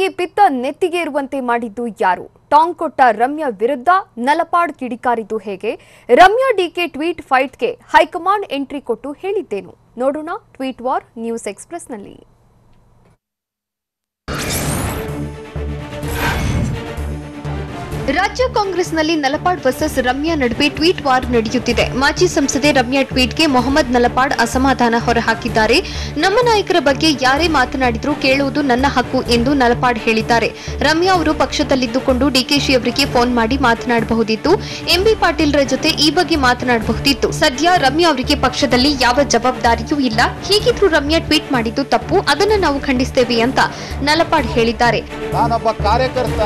ಡಿಕೆಶಿಗೆ ಪಿತ್ತ ನೆತ್ತಿಗೆ ಇರುವಂತೆ ಮಾಡಿದ್ದು ಯಾರು? ಟಾಂಗ್ ಕೊಟ್ಟ ರಮ್ಯಾ ವಿರುದ್ಧ ನಲಪಾಡ್ ಕಿಡಿಕಾರಿದ್ದು ಹೇಗೆ? ರಮ್ಯಾ ಡಿಕೆ ಟ್ವೀಟ್ ಫೈಟ್ಗೆ ಹೈಕಮಾಂಡ್ ಎಂಟ್ರಿ ಕೊಟ್ಟು ಹೇಳಿದ್ದೇನು? ನೋಡೋಣ ಟ್ವೀಟ್ ವಾರ್ ನ್ಯೂಸ್ ಎಕ್ಸ್‌ಪ್ರೆಸ್‌ನಲ್ಲಿ. ರಾಜ್ಯ ಕಾಂಗ್ರೆಸ್ನಲ್ಲಿ ನಲಪಾಡ್ ವರ್ಸಸ್ ರಮ್ಯಾ ನಡುವೆ ಟ್ವೀಟ್ ವಾರ್ ನಡೆಯುತ್ತಿದೆ. ಮಾಜಿ ಸಂಸದೆ ರಮ್ಯಾ ಟ್ವೀಟ್ಗೆ ಮೊಹಮ್ಮದ್ ನಲಪಾಡ್ ಅಸಮಾಧಾನ ಹೊರಹಾಕಿದ್ದಾರೆ. ನಮ್ಮ ನಾಯಕರ ಬಗ್ಗೆ ಯಾರೇ ಮಾತನಾಡಿದ್ರೂ ಕೇಳುವುದು ನನ್ನ ಹಕ್ಕು ಎಂದು ನಲಪಾಡ್ ಹೇಳಿದ್ದಾರೆ. ರಮ್ಯಾ ಅವರು ಪಕ್ಷದಲ್ಲಿದ್ದುಕೊಂಡು ಡಿಕೆಶಿ ಅವರಿಗೆ ಫೋನ್ ಮಾಡಿ ಮಾತನಾಡಬಹುದಿತ್ತು. ಎಂಬಿ ಪಾಟೀಲ್ರ ಜೊತೆ ಈ ಬಗ್ಗೆ ಮಾತನಾಡಬಹುದಿತ್ತು. ಸದ್ಯ ರಮ್ಯಾ ಅವರಿಗೆ ಪಕ್ಷದಲ್ಲಿ ಯಾವ ಜವಾಬ್ದಾರಿಯೂ ಇಲ್ಲ. ಹೀಗಿದ್ರೂ ರಮ್ಯಾ ಟ್ವೀಟ್ ಮಾಡಿದ್ದು ತಪ್ಪು, ಅದನ್ನು ನಾವು ಖಂಡಿಸ್ತೇವೆ ಅಂತ ನಲಪಾಡ್ ಹೇಳಿದ್ದಾರೆ. ನಾನೊಬ್ಬ ಕಾರ್ಯಕರ್ತ.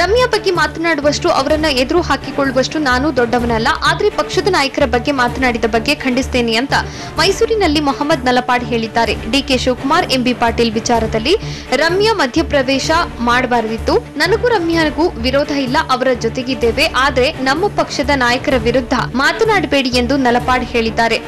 ರಮ್ಯಾ ಬಗ್ಗೆ ಮಾತನಾಡುವಷ್ಟು, ಅವರನ್ನ ಎದುರು ಹಾಕಿಕೊಳ್ಳುವಷ್ಟು ನಾನು ದೊಡ್ಡವನಲ್ಲ. ಆದರೆ ಪಕ್ಷದ ನಾಯಕರ ಬಗ್ಗೆ ಮಾತನಾಡಿದ ಬಗ್ಗೆ ಖಂಡಿಸ್ತೇನೆ ಅಂತ ಮೈಸೂರಿನಲ್ಲಿ ಮೊಹಮ್ಮದ್ ನಲಪಾಡ್ ಹೇಳಿದ್ದಾರೆ. ಡಿಕೆ ಶಿವಕುಮಾರ್, ಎಂಬಿ ಪಾಟೀಲ್ ವಿಚಾರದಲ್ಲಿ ರಮ್ಯಾ ಮಧ್ಯಪ್ರವೇಶ ಮಾಡಬಾರದಿತ್ತು. ನನಗೂ ರಮ್ಯಾಗೂ ವಿರೋಧ ಇಲ್ಲ, ಅವರ ಜೊತೆಗಿದ್ದೇವೆ. ಆದರೆ ನಮ್ಮ ಪಕ್ಷದ ನಾಯಕರ ವಿರುದ್ಧ ಮಾತನಾಡಬೇಡಿ ಎಂದು ನಲಪಾಡ್ ಹೇಳಿದ್ದಾರೆ.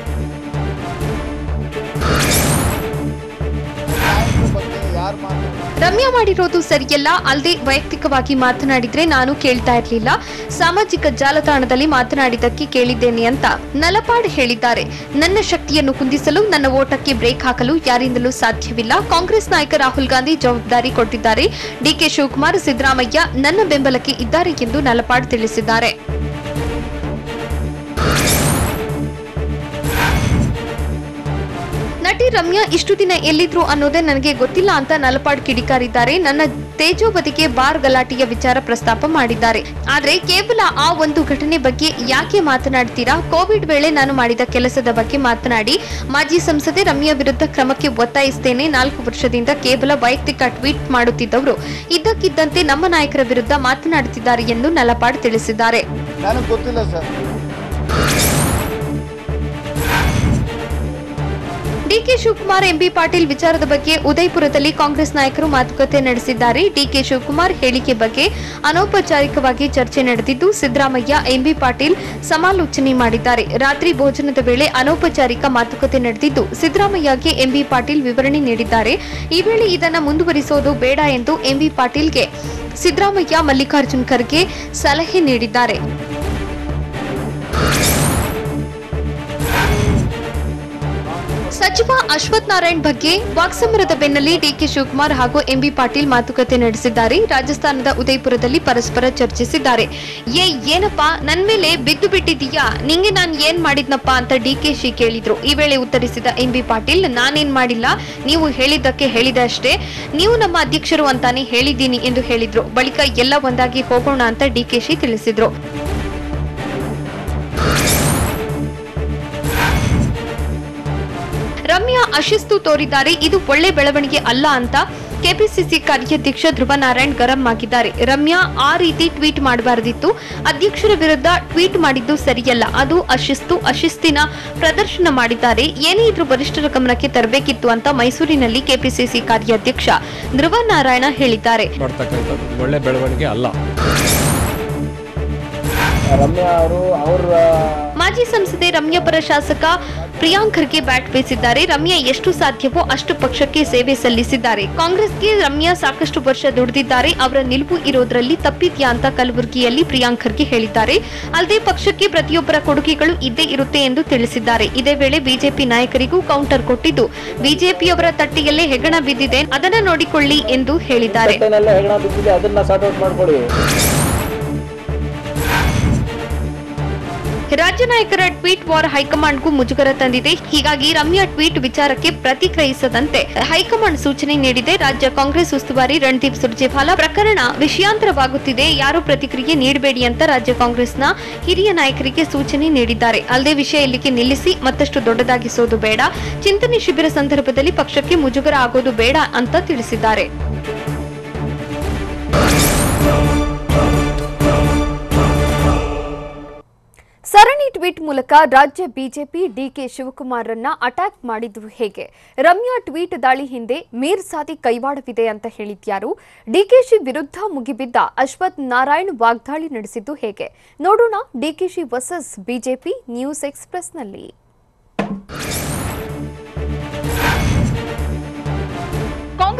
ರಮ್ಯಾ ಮಾಡಿರೋದು ಸರಿಯಲ್ಲ. ಅಲ್ಲದೆ ವೈಯಕ್ತಿಕವಾಗಿ ಮಾತನಾಡಿದ್ರೆ ನಾನು ಕೇಳ್ತಾ ಇರಲಿಲ್ಲ. ಸಾಮಾಜಿಕ ಜಾಲತಾಣದಲ್ಲಿ ಮಾತನಾಡಿದ್ದಕ್ಕೆ ಕೇಳಿದ್ದೇನೆ ಅಂತ ನಲಪಾಡ್ ಹೇಳಿದ್ದಾರೆ. ನನ್ನ ಶಕ್ತಿಯನ್ನು ಕುಂದಿಸಲು, ನನ್ನ ಓಟಕ್ಕೆ ಬ್ರೇಕ್ ಹಾಕಲು ಯಾರಿಂದಲೂ ಸಾಧ್ಯವಿಲ್ಲ. ಕಾಂಗ್ರೆಸ್ ನಾಯಕ ರಾಹುಲ್ ಗಾಂಧಿ ಜವಾಬ್ದಾರಿ ಕೊಟ್ಟಿದ್ದಾರೆ. ಡಿಕೆ ಶಿವಕುಮಾರ್, ಸಿದ್ದರಾಮಯ್ಯ ನನ್ನ ಬೆಂಬಲಕ್ಕೆ ಇದ್ದಾರೆ ಎಂದು ನಲಪಾಡ್ ತಿಳಿಸಿದ್ದಾರೆ. ನಟಿ ರಮ್ಯಾ ಇಷ್ಟು ದಿನ ಎಲ್ಲಿದ್ರು ಅನ್ನೋದೇ ನನಗೆ ಗೊತ್ತಿಲ್ಲ ಅಂತ ನಲಪಾಡ್ ಕಿಡಿಕಾರಿದ್ದಾರೆ. ನನ್ನ ತೇಜೋವಧಿಗೆ ಬಾರ್ ಗಲಾಟೆಯ ವಿಚಾರ ಪ್ರಸ್ತಾಪ ಮಾಡಿದ್ದಾರೆ. ಆದ್ರೆ ಕೇವಲ ಆ ಒಂದು ಘಟನೆ ಬಗ್ಗೆ ಯಾಕೆ ಮಾತನಾಡ್ತೀರಾ? ಕೋವಿಡ್ ವೇಳೆ ನಾನು ಮಾಡಿದ ಕೆಲಸದ ಬಗ್ಗೆ ಮಾತನಾಡಿ. ಮಾಜಿ ಸಂಸದೆ ರಮ್ಯಾ ವಿರುದ್ಧ ಕ್ರಮಕ್ಕೆ ಒತ್ತಾಯಿಸುತ್ತೇನೆ. 4 ವರ್ಷದಿಂದ ಕೇವಲ ವೈಯಕ್ತಿಕ ಟ್ವೀಟ್ ಮಾಡುತ್ತಿದ್ದವರು ಇದ್ದಕ್ಕಿದ್ದಂತೆ ನಮ್ಮ ನಾಯಕರ ವಿರುದ್ಧ ಮಾತನಾಡುತ್ತಿದ್ದಾರೆ ಎಂದು ನಲಪಾಡ್ ತಿಳಿಸಿದ್ದಾರೆ. ನನಗೆ ಗೊತ್ತಿಲ್ಲ ಸರ್. ಡಿಕೆ ಶಿವಕುಮಾರ್, ಎಂಬಿ ಪಾಟೀಲ್ ವಿಚಾರದ ಬಗ್ಗೆ ಉದಯಪುರದಲ್ಲಿ ಕಾಂಗ್ರೆಸ್ ನಾಯಕರು ಮಾತುಕತೆ ನಡೆಸಿದ್ದಾರೆ. ಡಿಕೆ ಶಿವಕುಮಾರ್ ಹೇಳಿಕೆ ಬಗ್ಗೆ ಅನೌಪಚಾರಿಕವಾಗಿ ಚರ್ಚೆ ನಡೆದಿದ್ದು, ಸಿದ್ದರಾಮಯ್ಯ, ಎಂಬಿ ಪಾಟೀಲ್ ಸಮಾಲೋಚನೆ ಮಾಡಿದ್ದಾರೆ. ರಾತ್ರಿ ಭೋಜನದ ವೇಳೆ ಅನೌಪಚಾರಿಕ ಮಾತುಕತೆ ನಡೆದಿದ್ದು, ಸಿದ್ದರಾಮಯ್ಯಗೆ ಎಂಬಿ ಪಾಟೀಲ್ ವಿವರಣೆ ನೀಡಿದ್ದಾರೆ. ಈ ವೇಳೆ ಇದನ್ನು ಮುಂದುವರಿಸುವುದು ಬೇಡ ಎಂದು ಎಂಬಿ ಪಾಟೀಲ್ಗೆ ಸಿದ್ದರಾಮಯ್ಯ, ಮಲ್ಲಿಕಾರ್ಜುನ್ ಖರ್ಗೆ ಸಲಹೆ ನೀಡಿದ್ದಾರೆ. ಸಚಿವ ಅಶ್ವಥ್ ನಾರಾಯಣ್ ಬಗ್ಗೆ ವಾಕ್ಸಮರದ ಬೆನ್ನಲ್ಲೇ ಡಿಕೆ ಶಿವಕುಮಾರ್ ಹಾಗೂ ಎಂಬಿ ಪಾಟೀಲ್ ಮಾತುಕತೆ ನಡೆಸಿದ್ದಾರೆ. ರಾಜಸ್ಥಾನದ ಉದಯಪುರದಲ್ಲಿ ಪರಸ್ಪರ ಚರ್ಚಿಸಿದ್ದಾರೆ. ಏನಪ್ಪಾ ನನ್ ಮೇಲೆ ಬಿದ್ದು ಬಿಟ್ಟಿದೀಯಾ? ನಿಂಗೆ ನಾನ್ ಏನ್ ಮಾಡಿದ್ನಪ್ಪ ಅಂತ ಡಿಕೆಶಿ ಕೇಳಿದ್ರು. ಈ ವೇಳೆ ಉತ್ತರಿಸಿದ ಎಂಬಿ ಪಾಟೀಲ್, ನಾನೇನ್ ಮಾಡಿಲ್ಲ, ನೀವು ಹೇಳಿದ್ದಕ್ಕೆ ಹೇಳಿದೆ ಅಷ್ಟೇ. ನೀವು ನಮ್ಮ ಅಧ್ಯಕ್ಷರು ಅಂತಾನೆ ಹೇಳಿದ್ದೀನಿ ಎಂದು ಹೇಳಿದ್ರು. ಬಳಿಕ ಎಲ್ಲ ಒಂದಾಗಿ ಹೋಗೋಣ ಅಂತ ಡಿಕೆಶಿ ತಿಳಿಸಿದ್ರು. ರಮ್ಯಾ ಅಶಿಸ್ತು ತೋರಿದ್ದಾರೆ, ಇದು ಒಳ್ಳೆ ಬೆಳವಣಿಗೆ ಅಲ್ಲ ಅಂತ ಕೆಪಿಸಿಸಿ ಕಾರ್ಯಾಧ್ಯಕ್ಷ ಧ್ರುವ ನಾರಾಯಣ್ ಗರಂ ಆಗಿದ್ದಾರೆ. ರಮ್ಯಾ ಆ ರೀತಿ ಟ್ವೀಟ್ ಮಾಡಬಾರದಿತ್ತು. ಅಧ್ಯಕ್ಷರ ವಿರುದ್ಧ ಟ್ವೀಟ್ ಮಾಡಿದ್ದು ಸರಿಯಲ್ಲ. ಅದು ಅಶಿಸ್ತಿನ ಪ್ರದರ್ಶನ ಮಾಡಿದ್ದಾರೆ. ಏನೇ ಇದ್ರೂ ವರಿಷ್ಠರ ಗಮನಕ್ಕೆ ತರಬೇಕಿತ್ತು ಅಂತ ಮೈಸೂರಿನಲ್ಲಿ ಕೆಪಿಸಿಸಿ ಕಾರ್ಯಾಧ್ಯಕ್ಷ ಧ್ರುವ ನಾರಾಯಣ ಹೇಳಿದ್ದಾರೆ. ಒಳ್ಳೆ ಬೆಳವಣಿಗೆ ಅಲ್ಲ. ಮಾಜಿ ಸಂಸದೆ ರಮ್ಯಾ ಪರ ಶಾಸಕ ಪ್ರಿಯಾಂಕ್ ಖರ್ಗೆ ಬ್ಯಾಟ್ ಬೀಸಿದ್ದಾರೆ. ರಮ್ಯಾ ಎಷ್ಟು ಸಾಧ್ಯವೋ ಅಷ್ಟು ಪಕ್ಷಕ್ಕೆ ಸೇವೆ ಸಲ್ಲಿಸಿದ್ದಾರೆ. ಕಾಂಗ್ರೆಸ್ಗೆ ರಮ್ಯಾ ಸಾಕಷ್ಟು ವರ್ಷ ದುಡಿದಿದ್ದಾರೆ. ಅವರ ನಿಲುವು ಇರೋದ್ರಲ್ಲಿ ತಪ್ಪಿದ್ಯಾ ಅಂತ ಕಲಬುರಗಿಯಲ್ಲಿ ಪ್ರಿಯಾಂಕ್ ಖರ್ಗೆ ಹೇಳಿದ್ದಾರೆ. ಅಲ್ಲದೆ ಪಕ್ಷಕ್ಕೆ ಪ್ರತಿಯೊಬ್ಬರ ಕೊಡುಗೆಗಳು ಇದ್ದೇ ಇರುತ್ತೆ ಎಂದು ತಿಳಿಸಿದ್ದಾರೆ. ಇದೇ ವೇಳೆ ಬಿಜೆಪಿ ನಾಯಕರಿಗೂ ಕೌಂಟರ್ ಕೊಟ್ಟಿದ್ದು, ಬಿಜೆಪಿಯವರ ತಟ್ಟೆಯಲ್ಲೇ ಹೆಗಣ ಬಿದ್ದಿದೆ, ಅದನ್ನ ನೋಡಿಕೊಳ್ಳಿ ಎಂದು ಹೇಳಿದ್ದಾರೆ. ರಾಜ್ಯ ನಾಯಕರ ಟ್ವೀಟ್ ವಾರ್ ಹೈಕಮಾಂಡ್ಗೂ ಮುಜುಗರ ತಂದಿದೆ. ಹೀಗಾಗಿ ರಮ್ಯಾ ಟ್ವೀಟ್ ವಿಚಾರಕ್ಕೆ ಪ್ರತಿಕ್ರಿಯಿಸದಂತೆ ಹೈಕಮಾಂಡ್ ಸೂಚನೆ ನೀಡಿದೆ. ರಾಜ್ಯ ಕಾಂಗ್ರೆಸ್ ಉಸ್ತುವಾರಿ ರಣದೀಪ್ ಸುರ್ಜೇವಾಲಾ, ಪ್ರಕರಣ ವಿಷಯಾಂತರವಾಗುತ್ತಿದೆ, ಯಾರೂ ಪ್ರತಿಕ್ರಿಯೆ ನೀಡಬೇಡಿ ಅಂತ ರಾಜ್ಯ ಕಾಂಗ್ರೆಸ್ನ ಹಿರಿಯ ನಾಯಕರಿಗೆ ಸೂಚನೆ ನೀಡಿದ್ದಾರೆ. ಅಲ್ಲದೆ ವಿಷಯ ಇಲ್ಲಿಗೆ ನಿಲ್ಲಿಸಿ ಮತ್ತಷ್ಟು ದೊಡ್ಡದಾಗಿಸೋದು ಬೇಡ, ಚಿಂತನೆ ಶಿಬಿರ ಸಂದರ್ಭದಲ್ಲಿ ಪಕ್ಷಕ್ಕೆ ಮುಜುಗರ ಆಗೋದು ಬೇಡ ಅಂತ ತಿಳಿಸಿದ್ದಾರೆ. ಸರಣಿ ಟ್ವೀಟ್ ಮೂಲಕ ರಾಜ್ಯ ಬಿಜೆಪಿ ಡಿಕೆ ಶಿವಕುಮಾರ್ರನ್ನ ಅಟ್ಯಾಕ್ ಮಾಡಿದ್ದು ಹೇಗೆ? ರಮ್ಯಾ ಟ್ವೀಟ್ ದಾಳಿ ಹಿಂದೆ ಮೀರ್ ಸಾದಿ ಕೈವಾಡವಿದೆ ಅಂತ ಹೇಳಿದ್ಯಾರು? ಡಿಕೆಶಿ ವಿರುದ್ಧ ಮುಗಿಬಿದ್ದ ಅಶ್ವಥ್ ನಾರಾಯಣ್ ವಾಗ್ದಾಳಿ ನಡೆಸಿದ್ದು ಹೇಗೆ? ನೋಡೋಣ ಡಿಕೆಶಿ ವರ್ಸಸ್ ಬಿಜೆಪಿ ನ್ಯೂಸ್ ಎಕ್ಸ್‌ಪ್ರೆಸ್‌ನಲ್ಲಿ.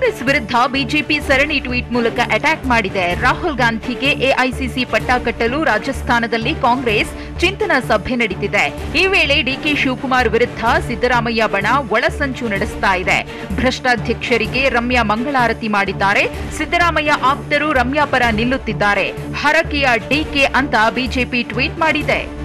ಕಾಂಗ್ರೆಸ್ ವಿರುದ್ಧ ಬಿಜೆಪಿ ಸರಣಿ ಟ್ವೀಟ್ ಮೂಲಕ ಅಟ್ಯಾಕ್ ಮಾಡಿದೆ. ರಾಹುಲ್ ಗಾಂಧಿಗೆ ಎಐಸಿಸಿ ಪಟ್ಟ ಕಟ್ಟಲು ರಾಜಸ್ಥಾನದಲ್ಲಿ ಕಾಂಗ್ರೆಸ್ ಚಿಂತನಾ ಸಭೆ ನಡೆದಿದೆ. ಈ ವೇಳೆ ಡಿಕೆ ಶಿವಕುಮಾರ್ ವಿರುದ್ಧ ಸಿದ್ದರಾಮಯ್ಯ ಬಣ ಒಳಸಂಚು ನಡೆಸ್ತಾ ಇದೆ. ಭ್ರಷ್ಟಾಧ್ಯಕ್ಷರಿಗೆ ರಮ್ಯಾ ಮಂಗಳಾರತಿ ಮಾಡಿದ್ದಾರೆ. ಸಿದ್ದರಾಮಯ್ಯ ಆಪ್ತರು ರಮ್ಯಾ ಪರ ನಿಲ್ಲುತ್ತಿದ್ದಾರೆ. ಹರಕೆಯ ಡಿಕೆ ಅಂತ ಬಿಜೆಪಿ ಟ್ವೀಟ್ ಮಾಡಿದೆ.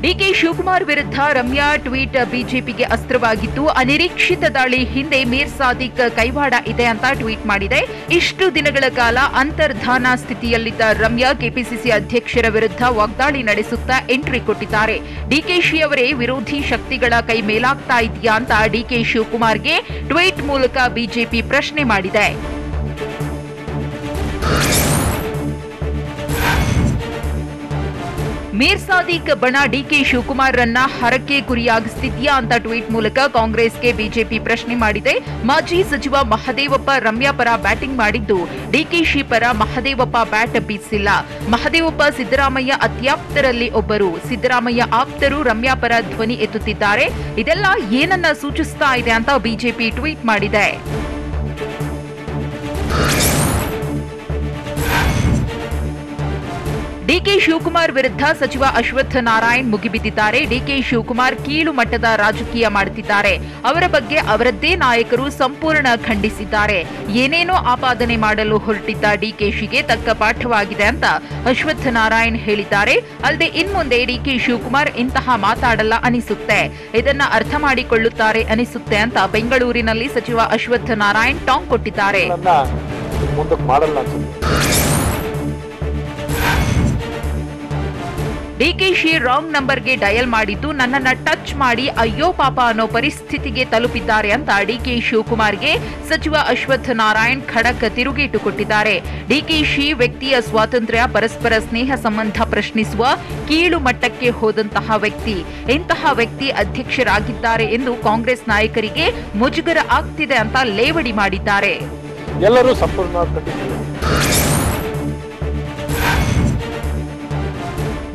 ಡಿಕೆ ಶಿವಕುಮಾರ್ ವಿರುದ್ಧ ರಮ್ಯಾ ಟ್ವೀಟ್ ಬಿಜೆಪಿಗೆ ಅಸ್ತ್ರವಾಗಿದ್ದು, ಅನಿರೀಕ್ಷಿತ ದಾಳಿ ಹಿಂದೆ ಮೀರ್ ಸಾದಿಕ್ ಕೈವಾಡ ಇದೆ ಅಂತ ಟ್ವೀಟ್ ಮಾಡಿದೆ. ಇಷ್ಟು ದಿನಗಳ ಕಾಲ ಅಂತರ್ಧಾನ ಸ್ಥಿತಿಯಲ್ಲಿದ್ದ ರಮ್ಯಾ ಕೆಪಿಸಿಸಿ ಅಧ್ಯಕ್ಷರ ವಿರುದ್ಧ ವಾಗ್ದಾಳಿ ನಡೆಸುತ್ತಾ ಎಂಟ್ರಿ ಕೊಟ್ಟಿದ್ದಾರೆ. ಡಿಕೆಶಿ ಅವರೇ ವಿರೋಧಿ ಶಕ್ತಿಗಳ ಕೈ ಮೇಲಾಗ್ತಾ ಇದೆಯಾ ಅಂತ ಡಿಕೆ ಶಿವಕುಮಾರ್ಗೆ ಟ್ವೀಟ್ ಮೂಲಕ ಬಿಜೆಪಿ ಪ್ರಶ್ನೆ ಮಾಡಿದೆ. ಮೀರ್ ಸಾದಿಕ್ ಬಣ ಡಿಕೆ ಶಿವಕುಮಾರ್ ರನ್ನ ಹರಕೆ ಗುರಿಯಾಗಿಸ್ತಿದ್ಯಾ ಅಂತ ಟ್ವೀಟ್ ಮೂಲಕ ಕಾಂಗ್ರೆಸ್ಗೆ ಬಿಜೆಪಿ ಪ್ರಶ್ನೆ ಮಾಡಿದೆ. ಮಾಜಿ ಸಚಿವ ಮಹದೇವಪ್ಪ ರಮ್ಯಾ ಪರ ಬ್ಯಾಟಿಂಗ್ ಮಾಡಿದ್ದು, ಡಿಕೆಶಿ ಪರ ಮಹದೇವಪ್ಪ ಬ್ಯಾಟ್ ಬೀಸಿಲ್ಲ. ಮಹದೇವಪ್ಪ ಸಿದ್ದರಾಮಯ್ಯ ಅತ್ಯಾಪ್ತರಲ್ಲಿ ಒಬ್ಬರು. ಸಿದ್ದರಾಮಯ್ಯ ಆಪ್ತರು ರಮ್ಯಾ ಪರ ಧ್ವನಿ ಎತ್ತುತ್ತಿದ್ದಾರೆ. ಇದೆಲ್ಲ ಏನನ್ನ ಸೂಚಿಸ್ತಾ ಇದೆ ಅಂತ ಬಿಜೆಪಿ ಟ್ವೀಟ್ ಮಾಡಿದೆ. ಡಿಕೆ ಶಿವಕುಮಾರ್ ವಿರುದ್ಧ ಸಚಿವ ಅಶ್ವತ್ಥ ನಾರಾಯಣ್ ಮುಗಿಬಿದ್ದಿದ್ದಾರೆ. ಡಿಕೆ ಶಿವಕುಮಾರ್ ಕೀಳು ಮಟ್ಟದ ರಾಜಕೀಯ ಮಾಡುತ್ತಿದ್ದಾರೆ. ಅವರ ಬಗ್ಗೆ ಅವರದ್ದೇ ನಾಯಕರು ಸಂಪೂರ್ಣ ಖಂಡಿಸಿದ್ದಾರೆ. ಏನೇನೋ ಆಪಾದನೆ ಮಾಡಲು ಹೊರಟಿದ್ದ ಡಿಕೆಶಿಗೆ ತಕ್ಕ ಪಾಠವಾಗಿದೆ ಅಂತ ಅಶ್ವತ್ಥ ನಾರಾಯಣ್ ಹೇಳಿದ್ದಾರೆ. ಅಲ್ಲದೆ ಇನ್ಮುಂದೆ ಡಿಕೆ ಶಿವಕುಮಾರ್ ಇಂತಹ ಮಾತಾಡಲ್ಲ ಅನಿಸುತ್ತೆ, ಇದನ್ನ ಅರ್ಥ ಮಾಡಿಕೊಳ್ಳುತ್ತಾರೆ ಅನಿಸುತ್ತೆ ಅಂತ ಬೆಂಗಳೂರಿನಲ್ಲಿ ಸಚಿವ ಅಶ್ವತ್ಥ ನಾರಾಯಣ್ ಟಾಂಗ್ ಕೊಟ್ಟಿದ್ದಾರೆ. ಡಿಕೆಶಿ ರಾಂಗ್ ನಂಬರ್ಗೆ ಡಯಲ್ ಮಾಡಿದ್ದು, ನನ್ನನ್ನ ಟಚ್ ಮಾಡಿ ಅಯ್ಯೋ ಪಾಪ ಅನ್ನೋ ಪರಿಸ್ಥಿತಿಗೆ ತಲುಪಿದ್ದಾರೆ ಅಂತ ಡಿಕೆ ಶಿವಕುಮಾರ್ಗೆ ಸಚಿವ ಅಶ್ವತ್ಥ ನಾರಾಯಣ್ ಖಡಕ್ ತಿರುಗೇಟು ಕೊಟ್ಟಿದ್ದಾರೆ. ಡಿಕೆಶಿ ವ್ಯಕ್ತಿಯ ಸ್ವಾತಂತ್ರ್ಯ, ಪರಸ್ಪರ ಸ್ನೇಹ ಸಂಬಂಧ ಪ್ರಶ್ನಿಸುವ ಕೀಳು ಮಟ್ಟಕ್ಕೆ ಹೋದಂತಹ ವ್ಯಕ್ತಿ. ಇಂತಹ ವ್ಯಕ್ತಿ ಅಧ್ಯಕ್ಷರಾಗಿದ್ದಾರೆ ಎಂದು ಕಾಂಗ್ರೆಸ್ ನಾಯಕರಿಗೆ ಮುಜುಗರ ಆಗ್ತಿದೆ ಅಂತ ಲೇವಡಿ ಮಾಡಿದ್ದಾರೆ. ಎಲ್ಲರೂ ಸಂಪೂರ್ಣ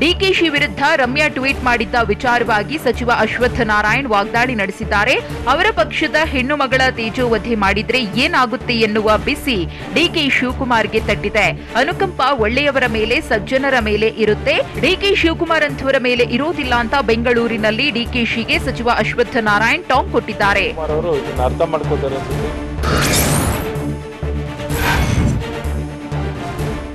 ಡಿಕೆಶಿ ವಿರುದ್ಧ ರಮ್ಯಾ ಟ್ವೀಟ್ ಮಾಡಿದ್ದ ವಿಚಾರವಾಗಿ ಸಚಿವ ಅಶ್ವತ್ಥ ನಾರಾಯಣ್ ವಾಗ್ದಾಳಿ ನಡೆಸಿದ್ದಾರೆ. ಅವರ ಪಕ್ಷದ ಹೆಣ್ಣು ಮಗಳ ತೇಜೋವಧೆ ಮಾಡಿದ್ರೆ ಏನಾಗುತ್ತೆ ಎನ್ನುವ ಬಿಸಿ ಡಿಕೆ ಶಿವಕುಮಾರ್ಗೆ ತಟ್ಟಿದೆ. ಅನುಕಂಪ ಒಳ್ಳೆಯವರ ಮೇಲೆ, ಸಜ್ಜನರ ಮೇಲೆ ಇರುತ್ತೆ, ಡಿಕೆ ಶಿವಕುಮಾರ್ ಅಂಥವರ ಮೇಲೆ ಇರೋದಿಲ್ಲ ಅಂತ ಬೆಂಗಳೂರಿನಲ್ಲಿ ಡಿಕೆಶಿಗೆ ಸಚಿವ ಅಶ್ವತ್ಥ ನಾರಾಯಣ್ ಟಾಂಗ್ ಕೊಟ್ಟಿದ್ದಾರೆ.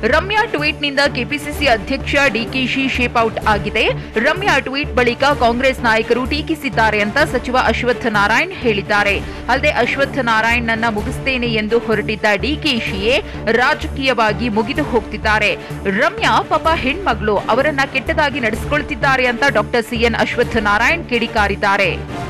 ರಮ್ಯಾ ಟ್ವೀಟ್ನಿಂದ ಕೆಪಿಸಿಸಿ ಅಧ್ಯಕ್ಷ ಡಿಕೆಶಿ ಶೇಪ್ ಔಟ್ ಆಗಿದೆ. ರಮ್ಯಾ ಟ್ವೀಟ್ ಬಳಿಕ ಕಾಂಗ್ರೆಸ್ ನಾಯಕರು ಟೀಕಿಸಿದ್ದಾರೆ ಅಂತ ಸಚಿವ ಅಶ್ವತ್ಥ ನಾರಾಯಣ್ ಹೇಳಿದ್ದಾರೆ. ಅಲ್ಲದೆ ಅಶ್ವತ್ಥ ನಾರಾಯಣ್ ನನ್ನ ಮುಗಿಸ್ತೇನೆ ಎಂದು ಹೊರಟಿದ್ದ ಡಿಕೆಶಿಯೇ ರಾಜಕೀಯವಾಗಿ ಮುಗಿದು ಹೋಗ್ತಿದ್ದಾರೆ. ರಮ್ಯಾ ಪಾಪ ಹೆಣ್ಮಗಳು, ಅವರನ್ನ ಕೆಟ್ಟದಾಗಿ ನಡೆಸಿಕೊಳ್ತಿದ್ದಾರೆ ಅಂತ ಡಾಕ್ಟರ್ ಸಿಎನ್ ಅಶ್ವತ್ಥ ನಾರಾಯಣ್ ಕಿಡಿಕಾರಿದ್ದಾರೆ.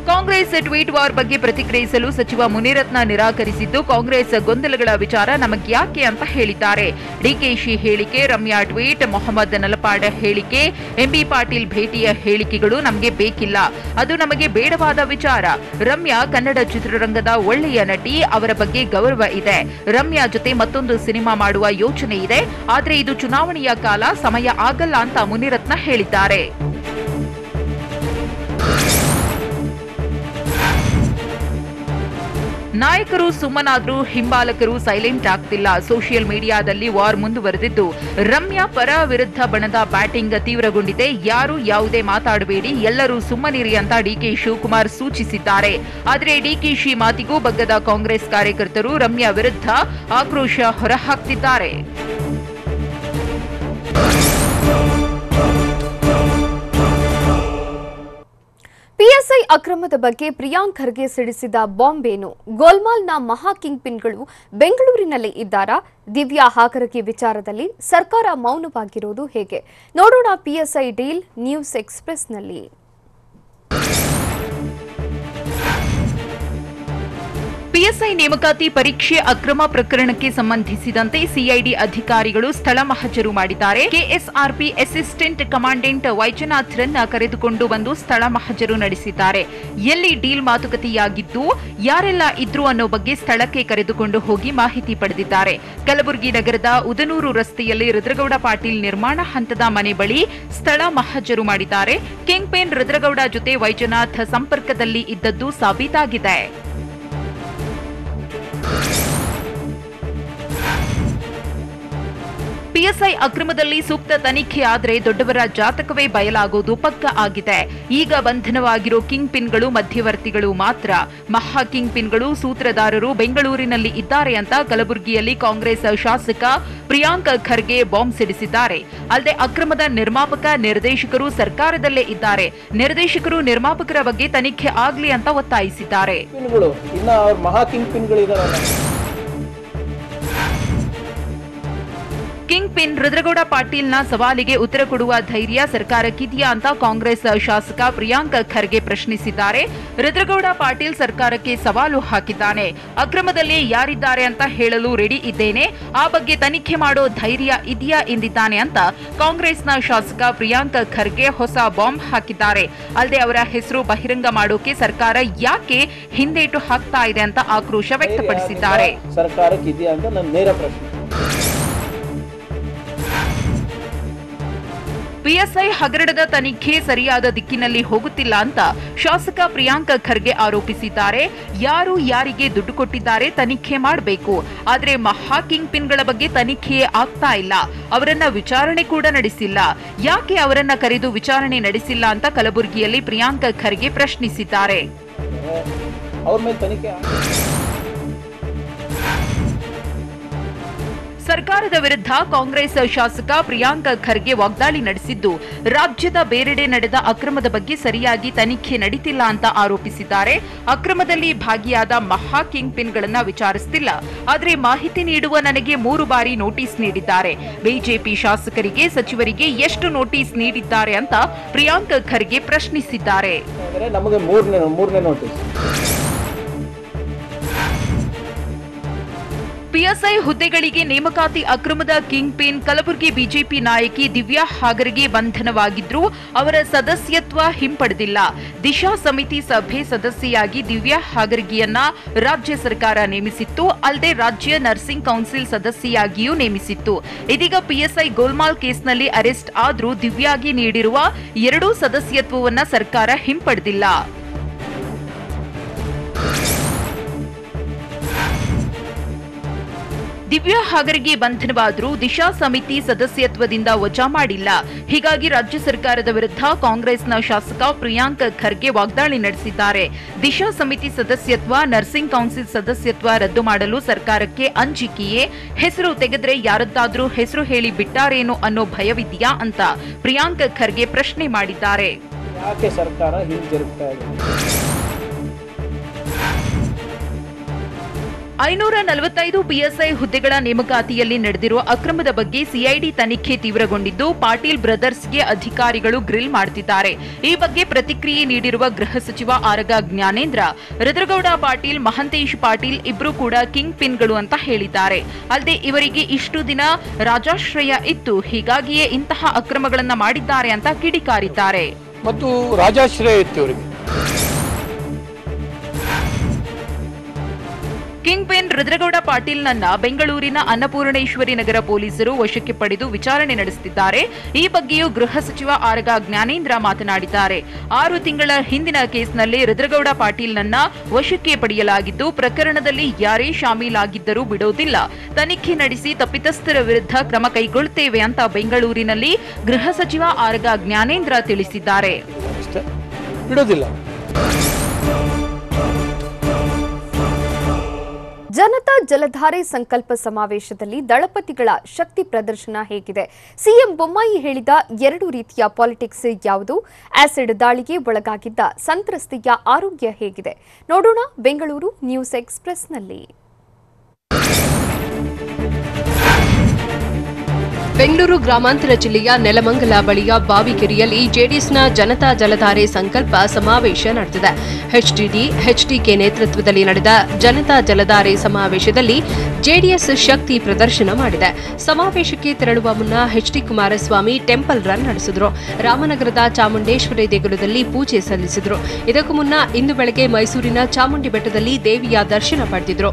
ಕಾಂಗ್ರೆಸ್ ಟ್ವೀಟ್ ವಾರ್ ಬಗ್ಗೆ ಪ್ರತಿಕ್ರಿಯಿಸಲು ಸಚಿವ ಮುನಿರತ್ನ ನಿರಾಕರಿಸಿದ್ದು, ಕಾಂಗ್ರೆಸ್ ಗೊಂದಲಗಳ ವಿಚಾರ ನಮಗ್ಯಾಕೆ ಅಂತ ಹೇಳಿದ್ದಾರೆ. ಡಿಕೆಶಿ ಹೇಳಿಕೆ, ರಮ್ಯಾ ಟ್ವೀಟ್, ಮೊಹಮ್ಮದ್ ನಲಪಾಡ್ ಹೇಳಿಕೆ, ಎಂಬಿ ಪಾಟೀಲ್ ಭೇಟಿಯ ಹೇಳಿಕೆಗಳು ನಮಗೆ ಬೇಕಿಲ್ಲ, ಅದು ನಮಗೆ ಬೇಡವಾದ ವಿಚಾರ. ರಮ್ಯಾ ಕನ್ನಡ ಚಿತ್ರರಂಗದ ಒಳ್ಳೆಯ ನಟಿ, ಅವರ ಬಗ್ಗೆ ಗೌರವ ಇದೆ. ರಮ್ಯಾ ಜೊತೆ ಮತ್ತೊಂದು ಸಿನಿಮಾ ಮಾಡುವ ಯೋಚನೆ ಇದೆ, ಆದ್ರೆ ಇದು ಚುನಾವಣೆಯ ಕಾಲ, ಸಮಯ ಆಗಲ್ಲ ಅಂತ ಮುನಿರತ್ನ ಹೇಳಿದ್ದಾರೆ. ನಾಯಕರು ಸುಮ್ಮನಾದ್ರೂ ಹಿಂಬಾಲಕರು ಸೈಲೆಂಟ್ ಆಗ್ತಿಲ್ಲ. ಸೋಷಿಯಲ್ ಮೀಡಿಯಾದಲ್ಲಿ ವಾರ್ ಮುಂದುವರೆದಿದ್ದು, ರಮ್ಯಾ ಪರ ವಿರುದ್ಧ ಬಣದ ಬ್ಯಾಟಿಂಗ್ ತೀವ್ರಗೊಂಡಿದೆ. ಯಾರು ಯಾವುದೇ ಮಾತಾಡಬೇಡಿ, ಎಲ್ಲರೂ ಸುಮ್ಮನಿರಿ ಅಂತ ಡಿಕೆ ಶಿವಕುಮಾರ್ ಸೂಚಿಸಿದ್ದಾರೆ. ಆದರೆ ಡಿಕೆಶಿ ಮಾತಿಗೂ ಬಗ್ಗದ ಕಾಂಗ್ರೆಸ್ ಕಾರ್ಯಕರ್ತರು ರಮ್ಯಾ ವಿರುದ್ಧ ಆಕ್ರೋಶ ಹೊರಹಾಕ್ತಿದ್ದಾರೆ. ಪಿಎಸ್ಐ ಅಕ್ರಮದ ಬಗ್ಗೆ ಪ್ರಿಯಾಂಕ್ ಖರ್ಗೆ ಸಿಡಿಸಿದ ಬಾಂಬೇನು? ಗೋಲ್ಮಾಲ್ನ ಮಹಾ ಕಿಂಗ್ ಪಿನ್ಗಳು ಬೆಂಗಳೂರಿನಲ್ಲಿ ಇದ್ದಾರಾ? ದಿವ್ಯಾ ಹಾಕರಗಿ ವಿಚಾರದಲ್ಲಿ ಸರ್ಕಾರ ಮೌನವಾಗಿರೋದು ಹೇಗೆ? ನೋಡೋಣ ಪಿಎಸ್ಐ ಡೀಲ್ ನ್ಯೂಸ್ ಎಕ್ಸ್‌ಪ್ರೆಸ್‌ನಲ್ಲಿ. ಪಿಎಸ್ಐ ನೇಮಕಾತಿ ಪರೀಕ್ಷೆ ಅಕ್ರಮ ಪ್ರಕರಣಕ್ಕೆ ಸಂಬಂಧಿಸಿದಂತೆ ಸಿಐಡಿ ಅಧಿಕಾರಿಗಳು ಸ್ಥಳ ಮಹಜರು ಮಾಡಿದ್ದಾರೆ. ಕೆಎಸ್ಆರ್ಪಿ ಅಸಿಸ್ಟೆಂಟ್ ಕಮಾಂಡೆಂಟ್ ವೈಜನಾಥ್ರನ್ನ ಕರೆದುಕೊಂಡು ಬಂದು ಸ್ಥಳ ಮಹಜರು ನಡೆಸಿದ್ದಾರೆ. ಎಲ್ಲಿ ಡೀಲ್ ಮಾತುಕತೆಯಾಗಿದ್ದು, ಯಾರೆಲ್ಲ ಇದ್ರು ಅನ್ನೋ ಬಗ್ಗೆ ಸ್ಥಳಕ್ಕೆ ಕರೆದುಕೊಂಡು ಹೋಗಿ ಮಾಹಿತಿ ಪಡೆದಿದ್ದಾರೆ. ಕಲಬುರಗಿ ನಗರದ ಉದನೂರು ರಸ್ತೆಯಲ್ಲಿ ರುದ್ರಗೌಡ ಪಾಟೀಲ್ ನಿರ್ಮಾಣ ಹಂತದ ಮನೆ ಬಳಿ ಸ್ಥಳ ಮಹಜರು ಮಾಡಿದ್ದಾರೆ. ಕಿಂಗ್ ಪಿನ್ ರುದ್ರಗೌಡ ಜೊತೆ ವೈಜನಾಥ್ ಸಂಪರ್ಕದಲ್ಲಿ ಇದ್ದದ್ದು ಸಾಬೀತಾಗಿದೆ. ಪಿಎಸ್ಐ ಅಕ್ರಮದಲ್ಲಿ ಸೂಕ್ತ ತನಿಖೆ ಆದರೆ ದೊಡ್ಡವರ ಜಾತಕವೇ ಬಯಲಾಗುವುದು ಪಕ್ಕ ಆಗಿದೆ. ಈಗ ಬಂಧನವಾಗಿರೋ ಕಿಂಗ್ ಪಿನ್ಗಳು ಮಧ್ಯವರ್ತಿಗಳು ಮಾತ್ರ. ಮಹಾ ಕಿಂಗ್ ಪಿನ್ಗಳು ಸೂತ್ರಧಾರರು ಬೆಂಗಳೂರಿನಲ್ಲಿ ಇದ್ದಾರೆ ಅಂತ ಕಲಬುರಗಿಯಲ್ಲಿ ಕಾಂಗ್ರೆಸ್ ಶಾಸಕ ಪ್ರಿಯಾಂಕ್ ಖರ್ಗೆ ಬಾಂಬ್ ಸಿಡಿಸಿದ್ದಾರೆ. ಅಲ್ಲದೆ ಅಕ್ರಮದ ನಿರ್ಮಾಪಕ ನಿರ್ದೇಶಕರು ಸರ್ಕಾರದಲ್ಲೇ ಇದ್ದಾರೆ. ನಿರ್ದೇಶಕರು ನಿರ್ಮಾಪಕರ ಬಗ್ಗೆ ತನಿಖೆ ಆಗ್ಲಿ ಅಂತ ಒತ್ತಾಯಿಸಿದ್ದಾರೆ. ಕಿಂಗ್ ಪಿನ್ ರುದ್ರಗೌಡ ಪಾಟೀಲ್ನ ಸವಾಲಿಗೆ ಉತ್ತರ ಕೊಡುವ ಧೈರ್ಯ ಸರ್ಕಾರಕ್ಕಿದೆಯಾ ಅಂತ ಕಾಂಗ್ರೆಸ್ ಶಾಸಕ ಪ್ರಿಯಾಂಕ್ ಖರ್ಗೆ ಪ್ರಶ್ನಿಸಿದ್ದಾರೆ. ರುದ್ರಗೌಡ ಪಾಟೀಲ್ ಸರ್ಕಾರಕ್ಕೆ ಸವಾಲು ಹಾಕಿದ್ದಾನೆ. ಅಕ್ರಮದಲ್ಲಿ ಯಾರಿದ್ದಾರೆ ಅಂತ ಹೇಳಲು ರೆಡಿ ಇದ್ದೇನೆ, ಆ ಬಗ್ಗೆ ತನಿಖೆ ಮಾಡೋ ಧೈರ್ಯ ಇದೆಯಾ ಎಂದಿದ್ದಾನೆ ಅಂತ ಕಾಂಗ್ರೆಸ್ನ ಶಾಸಕ ಪ್ರಿಯಾಂಕ್ ಖರ್ಗೆ ಹೊಸ ಬಾಂಬ್ ಹಾಕಿದ್ದಾರೆ. ಅಲ್ಲದೆ ಅವರ ಹೆಸರು ಬಹಿರಂಗ ಮಾಡೋಕೆ ಸರ್ಕಾರ ಯಾಕೆ ಹಿಂದೇಟು ಹಾಕ್ತಾ ಇದೆ ಅಂತ ಆಕ್ರೋಶ ವ್ಯಕ್ತಪಡಿಸಿದ್ದಾರೆ. ಸರ್ಕಾರಕ್ಕಿದೆಯಾ ಅಂತ ನನ್ನ ನೇರ ಪ್ರಶ್ನೆ. ಪಿಎಸ್ಐ ಹಗರಣದ ತನಿಖೆ ಸರಿಯಾದ ದಿಕ್ಕಿನಲ್ಲಿ ಹೋಗುತ್ತಿಲ್ಲ ಅಂತ ಶಾಸಕ ಪ್ರಿಯಾಂಕ್ ಖರ್ಗೆ ಆರೋಪಿಸಿದ್ದಾರೆ. ಯಾರು ಯಾರಿಗೆ ದುಡ್ಡು ಕೊಟ್ಟಿದ್ದಾರೆ ತನಿಖೆ ಮಾಡಬೇಕು, ಆದರೆ ಮಹಾ ಕಿಂಗ್ ಪಿನ್ಗಳ ಬಗ್ಗೆ ತನಿಖೆಯೇ ಆಗ್ತಾ ಇಲ್ಲ. ಅವರನ್ನ ವಿಚಾರಣೆ ಕೂಡ ನಡೆಸಿಲ್ಲ. ಯಾಕೆ ಅವರನ್ನ ಕರೆದು ವಿಚಾರಣೆ ನಡೆಸಿಲ್ಲ ಅಂತ ಕಲಬುರಗಿಯಲ್ಲಿ ಪ್ರಿಯಾಂಕ್ ಖರ್ಗೆ ಪ್ರಶ್ನಿಸಿದ್ದಾರೆ. ಸರ್ಕಾರದ ವಿರುದ್ಧ ಕಾಂಗ್ರೆಸ್ ಶಾಸಕ ಪ್ರಿಯಾಂಕ್ ಖರ್ಗೆ ವಾಗ್ದಾಳಿ ನಡೆಸಿದ್ದು, ರಾಜ್ಯದ ಬೇರೆಡೆ ನಡೆದ ಅಕ್ರಮದ ಬಗ್ಗೆ ಸರಿಯಾಗಿ ತನಿಖೆ ನಡೀತಿಲ್ಲ ಅಂತ ಆರೋಪಿಸಿದ್ದಾರೆ. ಅಕ್ರಮದಲ್ಲಿ ಭಾಗಿಯಾದ ಮಹಾ ಕಿಂಗ್ ಪಿನ್ಗಳನ್ನ ವಿಚಾರಿಸುತ್ತಿಲ್ಲ, ಆದರೆ ಮಾಹಿತಿ ನೀಡುವ ನನಗೆ 3 ಬಾರಿ ನೋಟಿಸ್ ನೀಡಿದ್ದಾರೆ. ಬಿಜೆಪಿ ಶಾಸಕರಿಗೆ ಸಚಿವರಿಗೆ ಎಷ್ಟು ನೋಟಿಸ್ ನೀಡಿದ್ದಾರೆ ಅಂತ ಪ್ರಿಯಾಂಕ್ ಖರ್ಗೆ ಪ್ರಶ್ನಿಸಿದ್ದಾರೆ. ಪಿಎಸ್ಐ ಹುದ್ದೆಗಳಿಗೆ ನೇಮಕಾತಿ ಅಕ್ರಮದ ಕಿಂಗ್ ಪಿನ್ ಕಲಬುರಗಿ ಬಿಜೆಪಿ ನಾಯಕಿ ದಿವ್ಯಾ ಹಾಗರ್ಗೆ ಬಂಧನವಾಗಿದ್ರು ಅವರ ಸದಸ್ಯತ್ವ ಹಿಂಪಡೆದಿಲ್ಲ. ದಿಶಾ ಸಮಿತಿ ಸಭೆ ಸದಸ್ಯೆಯಾಗಿ ದಿವ್ಯಾ ಹಾಗರ್ಗಿಯನ್ನ ರಾಜ್ಯ ಸರ್ಕಾರ ನೇಮಿಸಿತ್ತು. ಅಲ್ಲದೆ ರಾಜ್ಯ ನರ್ಸಿಂಗ್ ಕೌನ್ಸಿಲ್ ಸದಸ್ಯೆಯಾಗಿಯೂ ನೇಮಿಸಿತ್ತು. ಇದೀಗ ಪಿಎಸ್ಐ ಗೋಲ್ಮಾಲ್ ಕೇಸ್ನಲ್ಲಿ ಅರೆಸ್ಟ್ ಆದ್ರೂ ದಿವ್ಯಾಗೆ ನೀಡಿರುವ 2 ಸದಸ್ಯತ್ವವನ್ನ ಸರ್ಕಾರ ಹಿಂಪಡೆದಿಲ್ಲ. ದಿವ್ಯಾ ಹಾಗರ್ಗೆ ಬಂಧನವಾದರೂ ದಿಶಾ ಸಮಿತಿ ಸದಸ್ಯತ್ವದಿಂದ ವಜಾ ಮಾಡಿಲ್ಲ. ಹೀಗಾಗಿ ರಾಜ್ಯ ಸರ್ಕಾರದ ವಿರುದ್ಧ ಕಾಂಗ್ರೆಸ್ನ ಶಾಸಕ ಪ್ರಿಯಾಂಕ್ ಖರ್ಗೆ ವಾಗ್ದಾಳಿ ನಡೆಸಿದ್ದಾರೆ. ದಿಶಾ ಸಮಿತಿ ಸದಸ್ಯತ್ವ, ನರ್ಸಿಂಗ್ ಕೌನ್ಸಿಲ್ ಸದಸ್ಯತ್ವ ರದ್ದು ಮಾಡಲು ಸರ್ಕಾರಕ್ಕೆ ಅಂಜಿಕೆಯೇ? ಹೆಸರು ತೆಗೆದ್ರೆ ಯಾರದ್ದಾದ್ರೂ ಹೆಸರು ಹೇಳಿ ಬಿಟ್ಟಾರೇನೋ ಅನ್ನೋ ಭಯವಿದೆಯಾ ಅಂತ ಪ್ರಿಯಾಂಕ್ ಖರ್ಗೆ ಪ್ರಶ್ನೆ ಮಾಡಿದ್ದಾರೆ. ಯಾಕೆ ಸರ್ಕಾರ ಹಿಂಜರಿತಾ ಇದೆ? 545 ಪಿಎಸ್ಐ ಹುದ್ದೆಗಳ ನೇಮಕಾತಿಯಲ್ಲಿ ನಡೆದಿರುವ ಅಕ್ರಮದ ಬಗ್ಗೆ ಸಿಐಡಿ ತನಿಖೆ ತೀವ್ರಗೊಂಡಿದ್ದು, ಪಾಟೀಲ್ ಬ್ರದರ್ಸ್ಗೆ ಅಧಿಕಾರಿಗಳು ಗ್ರಿಲ್ ಮಾಡುತ್ತಿದ್ದಾರೆ. ಈ ಬಗ್ಗೆ ಪ್ರತಿಕ್ರಿಯೆ ನೀಡಿರುವ ಗೃಹ ಸಚಿವ ಆರಗ ಜ್ಞಾನೇಂದ್ರ, ರುದ್ರಗೌಡ ಪಾಟೀಲ್, ಮಹಂತೇಶ್ ಪಾಟೀಲ್ ಇಬ್ರು ಕೂಡ ಕಿಂಗ್ ಪಿನ್ಗಳು ಅಂತ ಹೇಳಿದ್ದಾರೆ. ಅಲ್ಲದೆ ಇವರಿಗೆ ಇಷ್ಟು ದಿನ ರಾಜಾಶ್ರಯ ಇತ್ತು, ಹೀಗಾಗಿಯೇ ಇಂತಹ ಅಕ್ರಮಗಳನ್ನ ಮಾಡಿದ್ದಾರೆ ಅಂತ ಕಿಡಿಕಾರಿದ್ದಾರೆ. ಮತ್ತು ರಾಜಾಶ್ರಯ ಇತ್ತು ಇವರಿಗೆ. ಕಿಂಗ್ ಪಿನ್ ರುದ್ರಗೌಡ ಪಾಟೀಲ್ನನ್ನ ಬೆಂಗಳೂರಿನ ಅನ್ನಪೂರ್ಣೇಶ್ವರಿ ನಗರ ಪೊಲೀಸರು ವಶಕ್ಕೆ ಪಡೆದು ವಿಚಾರಣೆ ನಡೆಸುತ್ತಿದ್ದಾರೆ. ಈ ಬಗ್ಗೆಯೂ ಗೃಹ ಸಚಿವ ಆರಗ ಜ್ಞಾನೇಂದ್ರ ಮಾತನಾಡಿದ್ದಾರೆ. 6 ತಿಂಗಳ ಹಿಂದಿನ ಕೇಸ್ನಲ್ಲಿ ರುದ್ರಗೌಡ ಪಾಟೀಲ್ನನ್ನ ವಶಕ್ಕೆ ಪಡೆಯಲಾಗಿದ್ದು, ಪ್ರಕರಣದಲ್ಲಿ ಯಾರೇ ಶಾಮೀಲಾಗಿದ್ದರೂ ಬಿಡೋದಿಲ್ಲ, ತನಿಖೆ ನಡೆಸಿ ತಪ್ಪಿತಸ್ಥರ ವಿರುದ್ಧ ಕ್ರಮ ಕೈಗೊಳ್ಳುತ್ತೇವೆ ಅಂತ ಬೆಂಗಳೂರಿನಲ್ಲಿ ಗೃಹ ಸಚಿವ ಆರಗ ಜ್ಞಾನೇಂದ್ರ ತಿಳಿಸಿದ್ದಾರೆ. ಜನತಾ ಜಲಧಾರೆ ಸಂಕಲ್ಪ ಸಮಾವೇಶದಲ್ಲಿ ದಳಪತಿಗಳ ಶಕ್ತಿ ಪ್ರದರ್ಶನ ಹೇಗಿದೆ? ಸಿಎಂ ಬೊಮ್ಮಾಯಿ ಹೇಳಿದ 2 ರೀತಿಯ ಪಾಲಿಟಿಕ್ಸ್ ಯಾವುದು? ಆಸಿಡ್ ದಾಳಿಗೆ ಒಳಗಾಗಿದ್ದ ಸಂತ್ರಸ್ತೆಯ ಆರೋಗ್ಯ ಹೇಗಿದೆ? ನೋಡೋಣ ಬೆಂಗಳೂರು ನ್ಯೂಸ್ ಎಕ್ಸ್‌ಪ್ರೆಸ್‌ನಲ್ಲಿ. ಬೆಂಗಳೂರು ಗ್ರಾಮಾಂತರ ಜಿಲ್ಲೆಯ ನೆಲಮಂಗಲ ಬಳಿಯ ಬಾವಿಕೆರೆಯಲ್ಲಿ ಜೆಡಿಎಸ್ನ ಜನತಾ ಜಲಧಾರೆ ಸಂಕಲ್ಪ ಸಮಾವೇಶ ನಡೆದಿದೆ. ಎಚ್ಡಿಡಿ, ಎಚ್ಡಿಕೆ ನೇತೃತ್ವದಲ್ಲಿ ನಡೆದ ಜನತಾ ಜಲಧಾರೆ ಸಮಾವೇಶದಲ್ಲಿ ಜೆಡಿಎಸ್ ಶಕ್ತಿ ಪ್ರದರ್ಶನ ಮಾಡಿದೆ. ಸಮಾವೇಶಕ್ಕೆ ತೆರಳುವ ಮುನ್ನ ಎಚ್ಡಿ ಕುಮಾರಸ್ವಾಮಿ ಟೆಂಪಲ್ ರನ್ ನಡೆಸಿದರು. ರಾಮನಗರದ ಚಾಮುಂಡೇಶ್ವರಿ ದೇಗುಲದಲ್ಲಿ ಪೂಜೆ ಸಲ್ಲಿಸಿದರು. ಇದಕ್ಕೂ ಮುನ್ನ ಇಂದು ಬೆಳಗ್ಗೆ ಮೈಸೂರಿನ ಚಾಮುಂಡಿ ಬೆಟ್ಟದಲ್ಲಿ ದೇವಿಯ ದರ್ಶನ ಪಡೆದಿದ್ರು.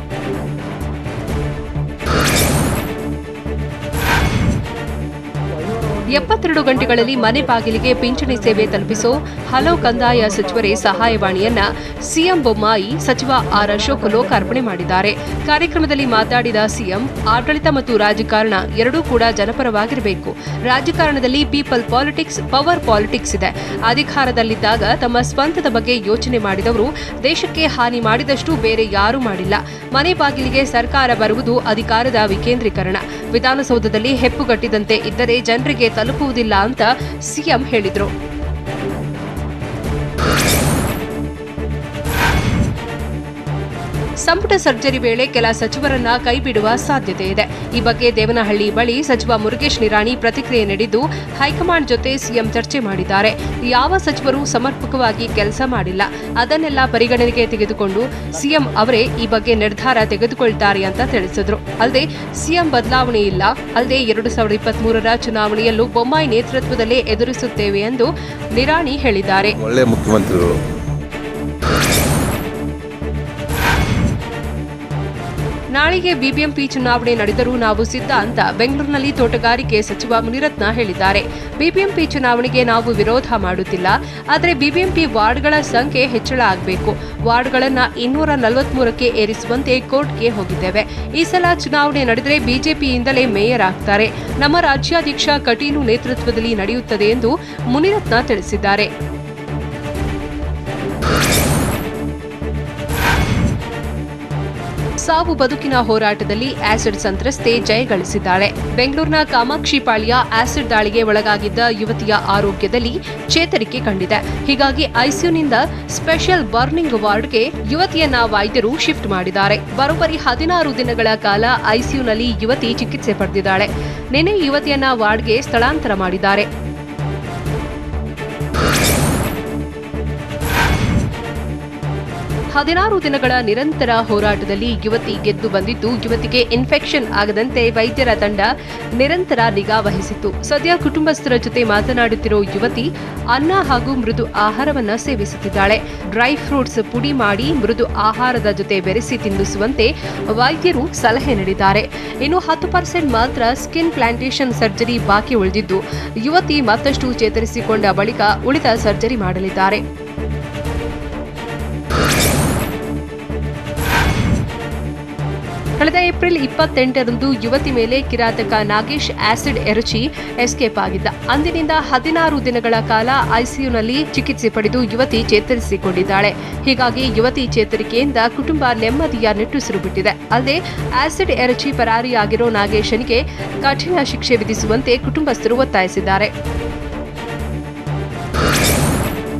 72 ಗಂಟೆಗಳಲ್ಲಿ ಮನೆ ಬಾಗಿಲಿಗೆ ಪಿಂಚಣಿ ಸೇವೆ ತಲುಪಿಸೋ ಹಲೋ ಕಂದಾಯ ಸಚಿವರೇ ಸಹಾಯವಾಣಿಯನ್ನ ಸಿಎಂ ಬೊಮ್ಮಾಯಿ, ಸಚಿವ ಆರ್ ಅಶೋಕ್ ಲೋಕಾರ್ಪಣೆ ಮಾಡಿದ್ದಾರೆ. ಕಾರ್ಯಕ್ರಮದಲ್ಲಿ ಮಾತನಾಡಿದ ಸಿಎಂ, ಆಡಳಿತ ಮತ್ತು ರಾಜಕಾರಣ ಎರಡೂ ಕೂಡ ಜನಪರವಾಗಿರಬೇಕು. ರಾಜಕಾರಣದಲ್ಲಿ ಪೀಪಲ್ ಪಾಲಿಟಿಕ್ಸ್, ಪವರ್ ಪಾಲಿಟಿಕ್ಸ್ ಇದೆ. ಅಧಿಕಾರದಲ್ಲಿದ್ದಾಗ ತಮ್ಮ ಸ್ವಂತದ ಬಗ್ಗೆ ಯೋಚನೆ ಮಾಡಿದವರು ದೇಶಕ್ಕೆ ಹಾನಿ ಮಾಡಿದಷ್ಟು ಬೇರೆ ಯಾರೂ ಮಾಡಿಲ್ಲ. ಮನೆ ಬಾಗಿಲಿಗೆ ಸರ್ಕಾರ ಬರುವುದು ಅಧಿಕಾರದ ವಿಕೇಂದ್ರೀಕರಣ. ವಿಧಾನಸೌಧದಲ್ಲಿ ಹೆಪ್ಪುಗಟ್ಟಿದಂತೆ ಇದ್ದರೆ ಜನರಿಗೆ ತಲುಪುವುದಿಲ್ಲ ಅಂತ ಸಿಎಂ ಹೇಳಿದರು. ಸಂಪುಟ ಸರ್ಜರಿ ವೇಳೆ ಕೆಲ ಸಚಿವರನ್ನ ಕೈಬಿಡುವ ಸಾಧ್ಯತೆ ಇದೆ. ಈ ಬಗ್ಗೆ ದೇವನಹಳ್ಳಿ ಬಳಿ ಸಚಿವ ಮುರುಗೇಶ್ ನಿರಾಣಿ ಪ್ರತಿಕ್ರಿಯೆ ನೀಡಿದ್ದು, ಹೈಕಮಾಂಡ್ ಜೊತೆ ಸಿಎಂ ಚರ್ಚೆ ಮಾಡಿದ್ದಾರೆ. ಯಾವ ಸಚಿವರು ಸಮರ್ಪಕವಾಗಿ ಕೆಲಸ ಮಾಡಿಲ್ಲ, ಅದನ್ನೆಲ್ಲ ಪರಿಗಣನೆಗೆ ತೆಗೆದುಕೊಂಡು ಸಿಎಂ ಅವರೇ ಈ ಬಗ್ಗೆ ನಿರ್ಧಾರ ತೆಗೆದುಕೊಳ್ತಾರೆ ಅಂತ ತಿಳಿಸಿದ್ರು. ಅಲ್ಲದೆ ಸಿಎಂ ಬದಲಾವಣೆ ಇಲ್ಲ, ಅಲ್ಲದೆ 2023ರ ಚುನಾವಣೆಯಲ್ಲೂ ಬೊಮ್ಮಾಯಿ ನೇತೃತ್ವದಲ್ಲೇ ಎದುರಿಸುತ್ತೇವೆ ಎಂದು ನಿರಾಣಿ ಹೇಳಿದ್ದಾರೆ. ಒಳ್ಳೆ ಮುಖ್ಯಮಂತ್ರಿಗಳು. ನಾಳೆಗೆ ಬಿಬಿಎಂಪಿ ಚುನಾವಣೆ ನಡೆದರೂ ನಾವು ಸಿದ್ಧ ಅಂತ ಬೆಂಗಳೂರಿನಲ್ಲಿ ತೋಟಗಾರಿಕೆ ಸಚಿವ ಮುನಿರತ್ನ ಹೇಳಿದ್ದಾರೆ. ಬಿಬಿಎಂಪಿ ಚುನಾವಣೆಗೆ ನಾವು ವಿರೋಧ ಮಾಡುತ್ತಿಲ್ಲ, ಆದರೆ ಬಿಬಿಎಂಪಿ ವಾರ್ಡ್ಗಳ ಸಂಖ್ಯೆ ಹೆಚ್ಚಳ ಆಗಬೇಕು. ವಾರ್ಡ್ಗಳನ್ನ 243ಕ್ಕೆ ಏರಿಸುವಂತೆ ಕೋರ್ಟ್ಗೆ ಹೋಗಿದ್ದೇವೆ. ಈ ಸಲ ಚುನಾವಣೆ ನಡೆದರೆ ಬಿಜೆಪಿಯಿಂದಲೇ ಮೇಯರ್ ಆಗ್ತಾರೆ. ನಮ್ಮ ರಾಜ್ಯಾಧ್ಯಕ್ಷ ಕಟೀಲು ನೇತೃತ್ವದಲ್ಲಿ ನಡೆಯುತ್ತದೆ ಎಂದು ಮುನಿರತ್ನ ತಿಳಿಸಿದ್ದಾರೆ. ಸಾವು ಬದುಕಿನ ಹೋರಾಟದಲ್ಲಿ ಆಸಿಡ್ ಸಂತ್ರಸ್ತೆ ಜಯಗಳಿಸಿದ್ದಾಳೆ. ಬೆಂಗಳೂರಿನ ಕಾಮಾಕ್ಷಿಪಾಳ್ಯ ಆಸಿಡ್ ದಾಳಿಗೆ ಒಳಗಾಗಿದ್ದ ಯುವತಿಯ ಆರೋಗ್ಯದಲ್ಲಿ ಚೇತರಿಕೆ ಕಂಡಿದೆ. ಹೀಗಾಗಿ ಐಸಿಯುನಿಂದ ಸ್ಪೆಷಲ್ ಬರ್ನಿಂಗ್ ವಾರ್ಡ್ಗೆ ಯುವತಿಯನ್ನ ವೈದ್ಯರು ಶಿಫ್ಟ್ ಮಾಡಿದ್ದಾರೆ. ಬರೋಬ್ಬರಿ 16 ದಿನಗಳ ಕಾಲ ಐಸಿಯುನಲ್ಲಿ ಯುವತಿ ಚಿಕಿತ್ಸೆ ಪಡೆದಿದ್ದಾಳೆ. ನಿನ್ನೆ ಯುವತಿಯನ್ನ ವಾರ್ಡ್ಗೆ ಸ್ಥಳಾಂತರ ಮಾಡಿದ್ದಾರೆ. 16 ದಿನಗಳ ನಿರಂತರ ಹೋರಾಟದಲ್ಲಿ ಯುವತಿ ಗೆದ್ದು ಬಂದಿದ್ದು, ಯುವತಿಗೆ ಇನ್ಫೆಕ್ಷನ್ ಆಗದಂತೆ ವೈದ್ಯರ ತಂಡ ನಿರಂತರ ನಿಗಾ ವಹಿಸಿತ್ತು. ಸದ್ಯ ಕುಟುಂಬಸ್ಥರ ಜೊತೆ ಮಾತನಾಡುತ್ತಿರೋ ಯುವತಿ ಅನ್ನ ಹಾಗೂ ಮೃದು ಆಹಾರವನ್ನ ಸೇವಿಸುತ್ತಿದ್ದಾಳೆ. ಡ್ರೈ ಫ್ರೂಟ್ಸ್ ಪುಡಿ ಮಾಡಿ ಮೃದು ಆಹಾರದ ಜೊತೆ ಬೆರೆಸಿ ತಿನ್ನಿಸುವಂತೆ ವೈದ್ಯರು ಸಲಹೆ ನೀಡಿದ್ದಾರೆ. ಇನ್ನು 10% ಮಾತ್ರ ಸ್ಕಿನ್ ಪ್ಲಾಂಟೇಶನ್ ಸರ್ಜರಿ ಬಾಕಿ ಉಳಿದಿದ್ದು, ಯುವತಿ ಮತ್ತಷ್ಟು ಚೇತರಿಸಿಕೊಂಡ ಬಳಿಕ ಉಳಿದ ಸರ್ಜರಿ ಮಾಡಲಿದ್ದಾರೆ. ಕಳೆದ ಏಪ್ರಿಲ್ 28ರಂದು ಯುವತಿ ಮೇಲೆ ಕಿರಾತಕ ನಾಗೇಶ್ ಆಸಿಡ್ ಎರಚಿ ಎಸ್ಕೇಪ್ ಆಗಿದ್ದ. ಅಂದಿನಿಂದ 16 ದಿನಗಳ ಕಾಲ ಐಸಿಯುನಲ್ಲಿ ಚಿಕಿತ್ಸೆ ಪಡೆದು ಯುವತಿ ಚೇತರಿಸಿಕೊಂಡಿದ್ದಾಳೆ. ಹೀಗಾಗಿ ಯುವತಿ ಚೇತರಿಕೆಯಿಂದ ಕುಟುಂಬ ನೆಮ್ಮದಿಯ ನಿಟ್ಟುಸಿರು ಬಿಟ್ಟಿದೆ. ಅಲ್ಲದೆ ಆಸಿಡ್ ಎರಚಿ ಪರಾರಿಯಾಗಿರೋ ನಾಗೇಶನಿಗೆ ಕಠಿಣ ಶಿಕ್ಷೆ ವಿಧಿಸುವಂತೆ ಕುಟುಂಬಸ್ಥರು ಒತ್ತಾಯಿಸಿದ್ದಾರೆ.